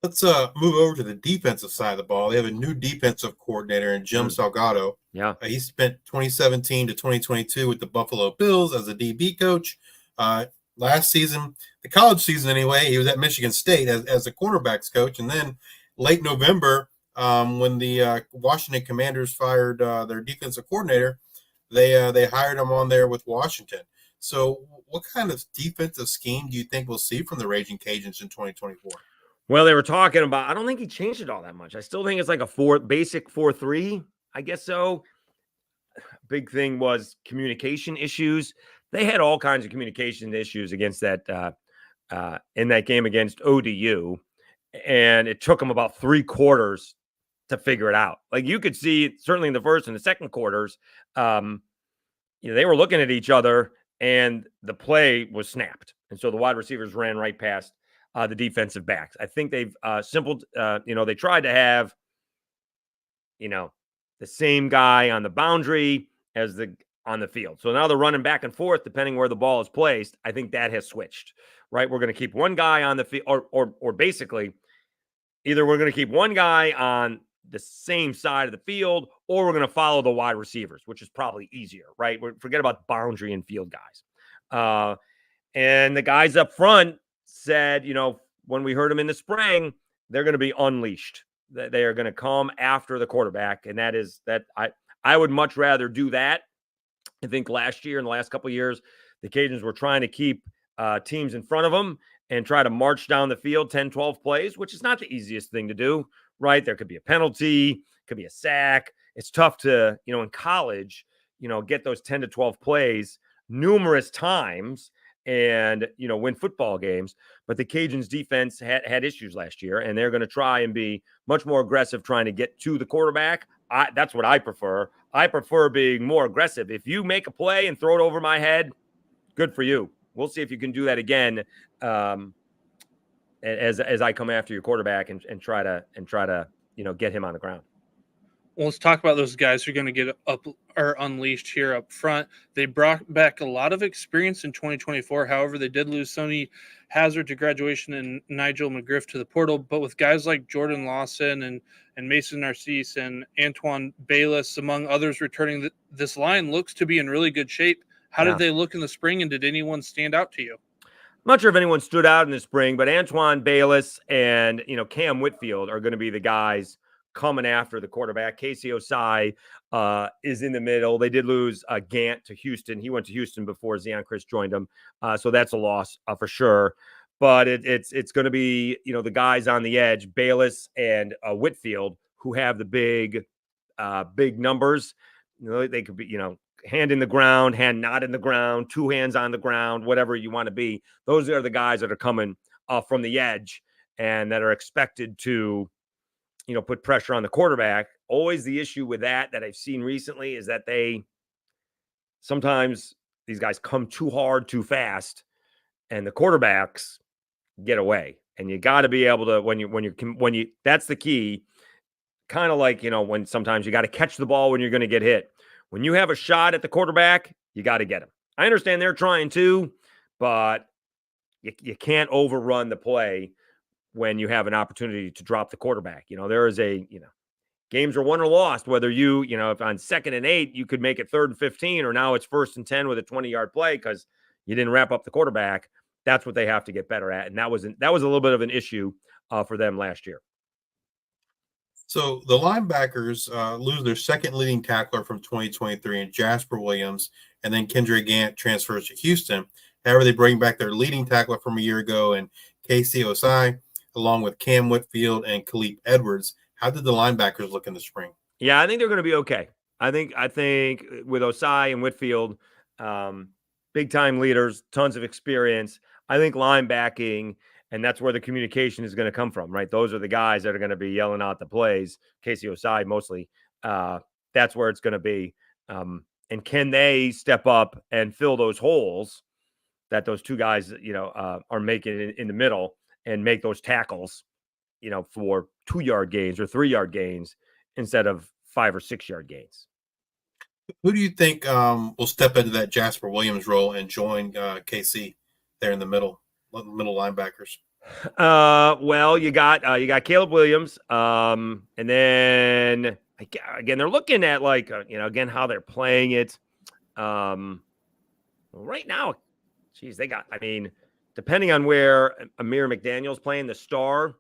Let's move over to the defensive side of the ball. They have a new defensive coordinator in Jim Salgado. Yeah. He spent 2017 to 2022 with the Buffalo Bills as a DB coach. Last season, the college season anyway, he was at Michigan State as a quarterbacks coach. And then late November, when the Washington Commanders fired their defensive coordinator, they hired him on there with Washington. So what kind of defensive scheme do you think we'll see from the Raging Cajuns in 2024? Well, they were talking about, I don't think he changed it all that much. I still think it's like a basic 4-3. I guess so. Big thing was communication issues. They had all kinds of communication issues against that in that game against ODU. And it took them about 3 quarters to figure it out. Like you could see, certainly in the first and the second quarters, they were looking at each other and the play was snapped. And so the wide receivers ran right past the defensive backs. I think they've they tried to have, the same guy on the boundary as on the field. So now they're running back and forth depending where the ball is placed. I think that has switched, right? We're going to keep one guy on the field, or basically either we're going to keep one guy on the same side of the field, or we're going to follow the wide receivers, which is probably easier, right? Forget about boundary and field guys. And the guys up front said, when we heard them in the spring, they're going to be unleashed. They are going to come after the quarterback. And I would much rather do that. I think last year, in the last couple of years, the Cajuns were trying to keep teams in front of them and try to march down the field 10, 12 plays, which is not the easiest thing to do, right? There could be a penalty, could be a sack. It's tough to, in college, get those 10 to 12 plays numerous times and, win football games. But the Cajuns defense had issues last year, and they're going to try and be much more aggressive trying to get to the quarterback. That's what I prefer. I prefer being more aggressive. If you make a play and throw it over my head, good for you. We'll see if you can do that again as I come after your quarterback and try to get him on the ground. Well, let's talk about those guys who are going to get up or unleashed here up front. They brought back a lot of experience in 2024. However, they did lose Sony Hazard to graduation and Nigel McGriff to the portal. But with guys like Jordan Lawson and Mason Narcisse and Antoine Bayless, among others, returning, this line looks to be in really good shape. How did they look in the spring, and did anyone stand out to you? I'm not sure if anyone stood out in the spring, but Antoine Bayless and Cam Whitfield are going to be the guys coming after the quarterback. Casey Osai is in the middle. They did lose Gant to Houston. He went to Houston before Zion Chris joined him. So that's a loss for sure. But it's going to be, the guys on the edge, Bayless and Whitfield, who have the big numbers. They could be, hand in the ground, hand not in the ground, 2 hands on the ground, whatever you want to be. Those are the guys that are coming from the edge and that are expected to, put pressure on the quarterback. Always the issue with that I've seen recently is that sometimes these guys come too hard, too fast, and the quarterbacks get away. And you got to be able to, when you, that's the key. Kind of like, when sometimes you got to catch the ball when you're going to get hit. When you have a shot at the quarterback, you got to get him. I understand they're trying to, but you can't overrun the play when you have an opportunity to drop the quarterback. There is games are won or lost, whether if on 2nd and 8, you could make it 3rd and 15, or now it's 1st and 10 with a 20-yard play because you didn't wrap up the quarterback. That's what they have to get better at. And that was a little bit of an issue for them last year. So the linebackers lose their second leading tackler from 2023 in Jasper Williams, and then Kendra Gant transfers to Houston. However, they bring back their leading tackler from a year ago and Casey Osai, along with Cam Whitfield and Khalif Edwards. How did the linebackers look in the spring? Yeah, I think they're going to be okay. I think with Osai and Whitfield, big-time leaders, tons of experience. I think linebacking, and that's where the communication is going to come from, right? Those are the guys that are going to be yelling out the plays. Casey Osai mostly. That's where it's going to be. And can they step up and fill those holes that those two guys, are making in the middle and make those tackles, for 2-yard gains or 3-yard gains instead of 5 or 6-yard gains? Who do you think will step into that Jasper Williams role and join KC there in the middle linebackers? Well, you got Caleb Williams, and then again they're looking at like again how they're playing it. Right now, geez, they got. I mean, depending on where Amir McDaniel's playing, the star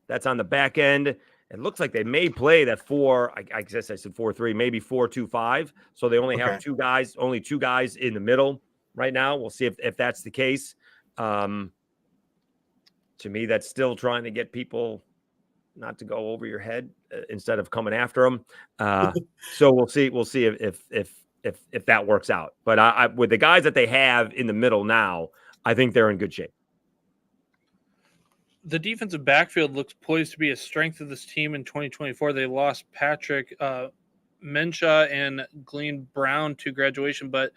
that's on the back end. It looks like they may play that 4. I guess I said 4-3, maybe 4-2-5. So they only have only two guys in the middle right now. We'll see if that's the case. To me, that's still trying to get people not to go over your head instead of coming after them. So we'll see. We'll see if that works out. But I with the guys that they have in the middle now, I think they're in good shape. The defensive backfield looks poised to be a strength of this team in 2024. They lost Patrick Mensah and Glenn Brown to graduation, but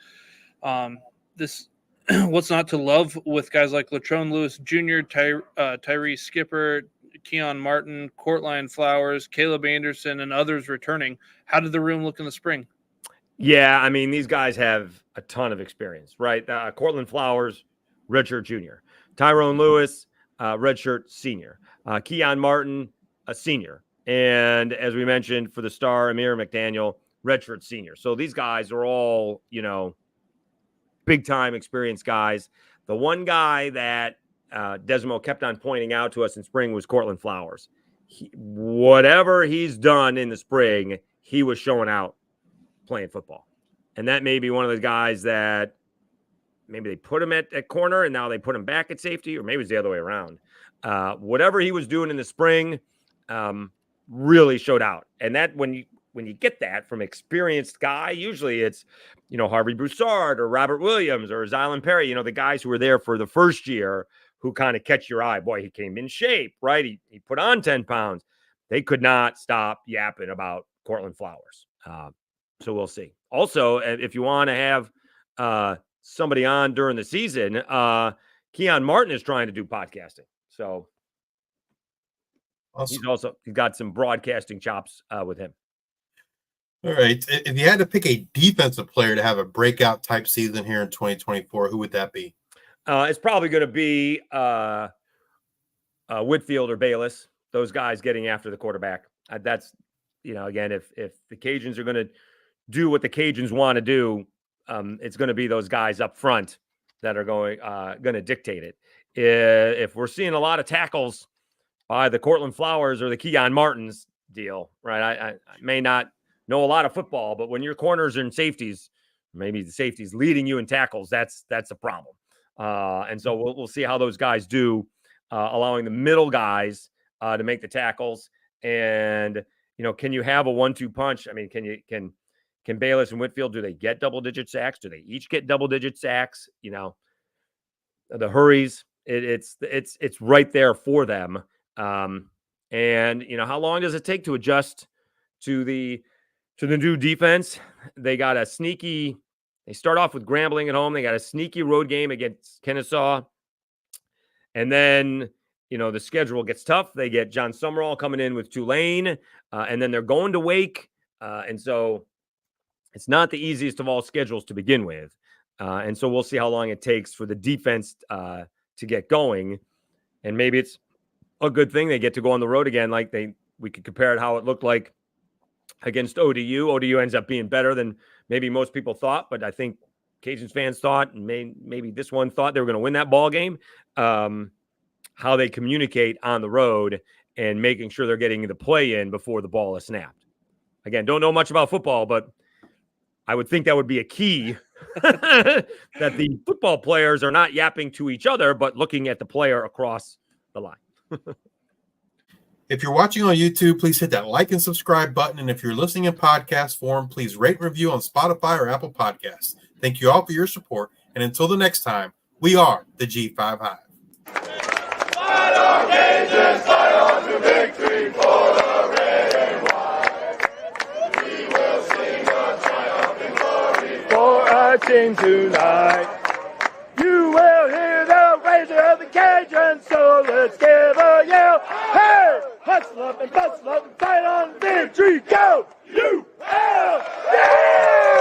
this what's not to love with guys like Latrone Lewis Jr., Tyree Skipper, Keon Martin, Courtline Flowers, Caleb Anderson, and others returning. How did the room look in the spring? Yeah, I mean, these guys have a ton of experience, right? Courtland Flowers, redshirt junior. Tyrone Lewis, redshirt senior. Keon Martin, a senior. And as we mentioned, for the star, Amir McDaniel, redshirt senior. So these guys are all, big-time experienced guys. The one guy that Desmo kept on pointing out to us in spring was Courtland Flowers. Whatever he's done in the spring, he was showing out playing football. And that may be one of the guys that maybe they put him at corner and now they put him back at safety, or maybe it's the other way around. Whatever he was doing in the spring really showed out. And that when you get that from experienced guy, usually it's, Harvey Broussard or Robert Williams or Zylan Perry, the guys who were there for the first year who kind of catch your eye. Boy, he came in shape, right? He put on 10 pounds. They could not stop yapping about Courtland Flowers. So we'll see. Also, if you want to have somebody on during the season, Keon Martin is trying to do podcasting. So awesome. He's got some broadcasting chops with him. All right. If you had to pick a defensive player to have a breakout type season here in 2024, who would that be? It's probably going to be Whitfield or Bayless, those guys getting after the quarterback. That's, again, if the Cajuns are going to do what the Cajuns want to do, it's going to be those guys up front that are going to dictate it. If we're seeing a lot of tackles by the Courtland Flowers or the Keon Martins deal, right? I may not know a lot of football, but when your corners and safeties, maybe the safeties leading you in tackles, that's a problem. And so we'll see how those guys do, allowing the middle guys to make the tackles. And can you have a 1-2 punch? I mean, can Bayless and Whitfield, do they get double-digit sacks? Do they each get double-digit sacks? The hurries, it's right there for them. And how long does it take to adjust to the new defense? They got a sneaky. They start off with Grambling at home. They got a sneaky road game against Kennesaw, and then the schedule gets tough. They get John Summerall coming in with Tulane, and then they're going to Wake, and so it's not the easiest of all schedules to begin with. And so we'll see how long it takes for the defense to get going. And maybe it's a good thing they get to go on the road again. We could compare it how it looked like against ODU. ODU ends up being better than maybe most people thought, but I think Cajuns fans thought, and maybe this one thought they were going to win that ball game. How they communicate on the road and making sure they're getting the play in before the ball is snapped. Again, don't know much about football, but I would think that would be a key that the football players are not yapping to each other, but looking at the player across the line. If you're watching on YouTube, please hit that like and subscribe button. And if you're listening in podcast form, please rate and review on Spotify or Apple Podcasts. Thank you all for your support. And until the next time, we are the G5 Hive. Fight on, Cajuns, fight on to victory for the red and white. We will sing a triumphant glory for our team tonight. You will hear the razor of the Cajuns, so let's give a yell. Hey! Hustle up and bustle up and fight on victory. Go! U-L! Yeah!